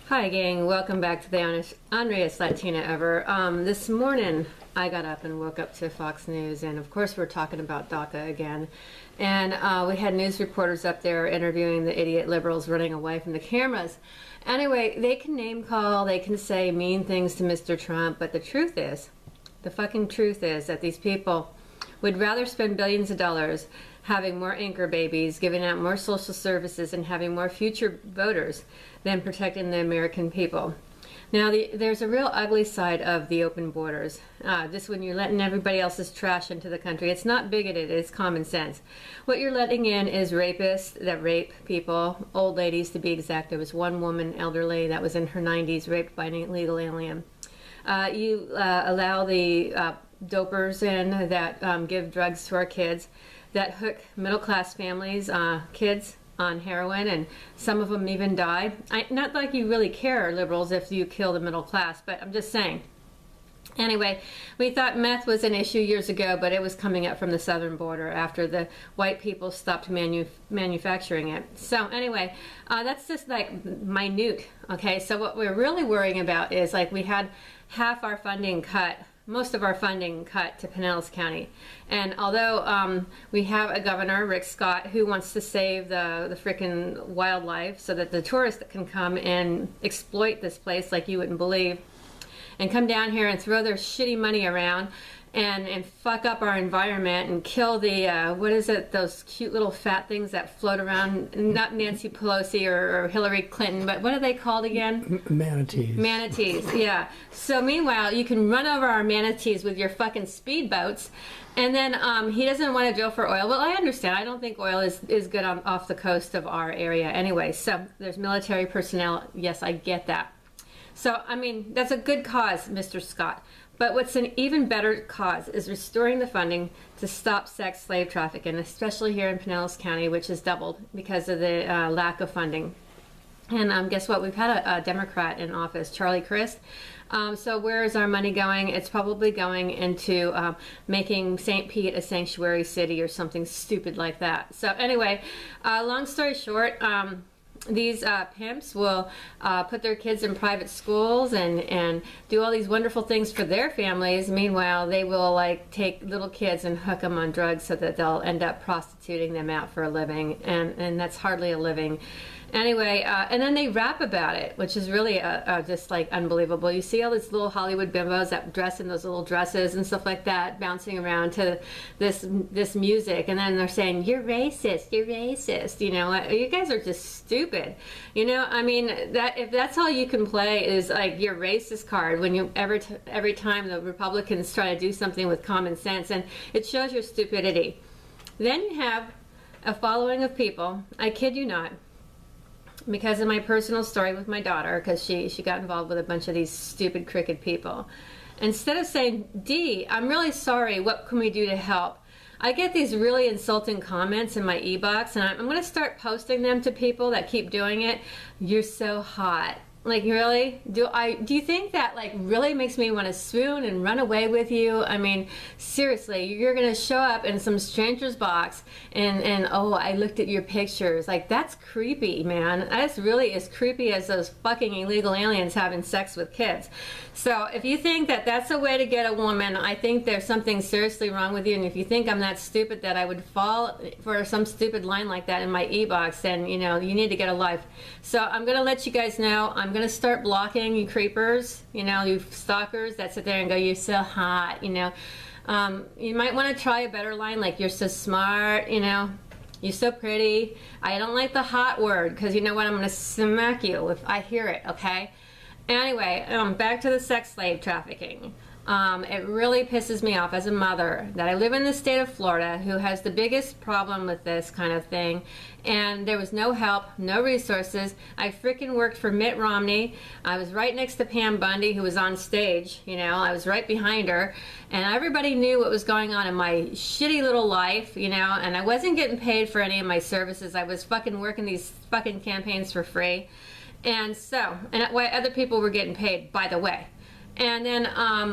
Hi gang, welcome back to the Unriest Latina ever. This morning I got up and woke up to Fox News, and of course we're talking about DACA again. And we had news reporters up there interviewing the idiot liberals running away from the cameras. Anyway, they can name call, they can say mean things to Mr. Trump, but the truth is, the fucking truth is that these people would rather spend billions of dollars having more anchor babies, giving out more social services, and having more future voters than protecting the American people. Now, there's a real ugly side of the open borders. Just when you're letting everybody else's trash into the country. It's not bigoted, it's common sense. What you're letting in is rapists that rape people, old ladies to be exact. There was one woman, elderly, that was in her 90s, raped by an illegal alien. You allow the dopers in that give drugs to our kids, that hook middle-class families, kids, on heroin, and some of them even die. Not like you really care, liberals, if you kill the middle class, but I'm just saying. Anyway, we thought meth was an issue years ago, but it was coming up from the southern border after the white people stopped manufacturing it. So anyway, that's just like minute, okay? So what we're really worrying about is, like, we had half our funding cut, most of our funding cut to Pinellas County. And although we have a governor, Rick Scott, who wants to save the frickin' wildlife so that the tourists can come and exploit this place like you wouldn't believe, and come down here and throw their shitty money around and fuck up our environment and kill the, what is it, those cute little fat things that float around, not Nancy Pelosi or Hillary Clinton, but what are they called again? Manatees. Manatees, yeah. So meanwhile, you can run over our manatees with your fucking speedboats, and then he doesn't want to drill for oil. Well, I understand. I don't think oil is good off the coast of our area anyway. So there's military personnel. Yes, I get that. So, I mean, that's a good cause, Mr. Scott. But what's an even better cause is restoring the funding to stop sex slave trafficking, especially here in Pinellas County, which has doubled because of the lack of funding. And guess what? We've had a Democrat in office, Charlie Crist. So where is our money going? It's probably going into making St. Pete a sanctuary city or something stupid like that. So anyway, long story short, these pimps will put their kids in private schools and do all these wonderful things for their families. Meanwhile, they will, like, take little kids and hook them on drugs so that they'll end up prostituting them out for a living, and that's hardly a living. Anyway, and then they rap about it, which is really just like unbelievable. You see all these little Hollywood bimbos that dress in those little dresses and stuff like that, bouncing around to this music, and then they're saying, "You're racist, you're racist." You know, you guys are just stupid. You know, I mean, that if that's all you can play is like your racist card when you every time the Republicans try to do something with common sense, and it shows your stupidity. Then you have a following of people. I kid you not. Because of my personal story with my daughter, because she got involved with a bunch of these stupid, crooked people. Instead of saying, "Dee, I'm really sorry, what can we do to help?" I get these really insulting comments in my e-box, and I'm going to start posting them to people that keep doing it. "You're so hot." Like, really? Do you think that, like, really makes me want to swoon and run away with you? I mean, seriously, you're going to show up in some stranger's box and oh, I looked at your pictures. Like, that's creepy, man. That's really as creepy as those fucking illegal aliens having sex with kids. So if you think that that's a way to get a woman, I think there's something seriously wrong with you. And if you think I'm that stupid that I would fall for some stupid line like that in my e-box, then, you know, you need to get a life. So I'm going to let you guys know. I'm going to start blocking you creepers, you know, you stalkers that sit there and go, "You're so hot," you know. You might want to try a better line, like, "You're so smart," you know. "You're so pretty." I don't like the hot word, because you know what? I'm going to smack you if I hear it, okay? Anyway, back to the sex slave trafficking. It really pisses me off as a mother that I live in the state of Florida, who has the biggest problem with this kind of thing, and there was no help, no resources. I freaking worked for Mitt Romney. I was right next to Pam Bundy, who was on stage, you know, I was right behind her, and everybody knew what was going on in my shitty little life, you know, and I wasn't getting paid for any of my services. I was fucking working these fucking campaigns for free. And so, and while other people were getting paid, by the way. And then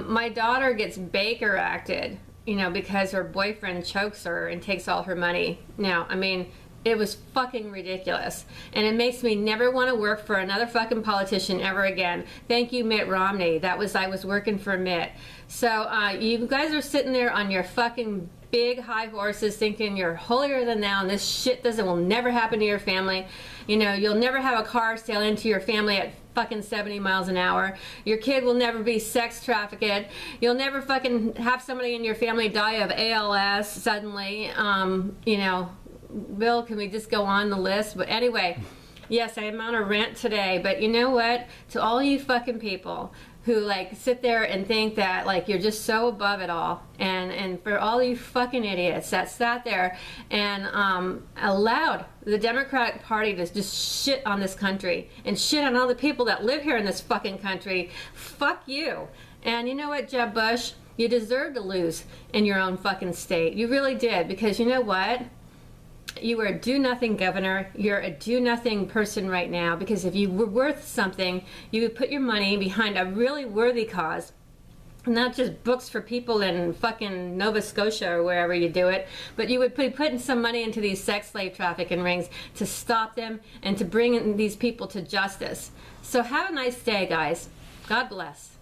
my daughter gets Baker acted, you know, because her boyfriend chokes her and takes all her money. Now, I mean, It was fucking ridiculous. And it makes me never want to work for another fucking politician ever again. Thank you, Mitt Romney. I was working for Mitt. So you guys are sitting there on your fucking big high horses thinking you're holier than thou and this shit will never happen to your family. You know, you'll never have a car sail into your family at fucking 70 miles an hour. Your kid will never be sex trafficked. You'll never fucking have somebody in your family die of ALS suddenly. You know, Bill, can we just go on the list? But anyway, yes, I am on a rant today, but you know what? To all you fucking people who like sit there and think that like you're just so above it all, and for all you fucking idiots that sat there and allowed the Democratic Party to just shit on this country and shit on all the people that live here in this fucking country, fuck you. And you know what, Jeb Bush? You deserve to lose in your own fucking state. You really did, because you know what? You were a do-nothing governor. You're a do-nothing person right now, because if you were worth something, you would put your money behind a really worthy cause. Not just books for people in fucking Nova Scotia or wherever you do it, but you would be putting some money into these sex slave trafficking rings to stop them and to bring these people to justice. So have a nice day, guys. God bless.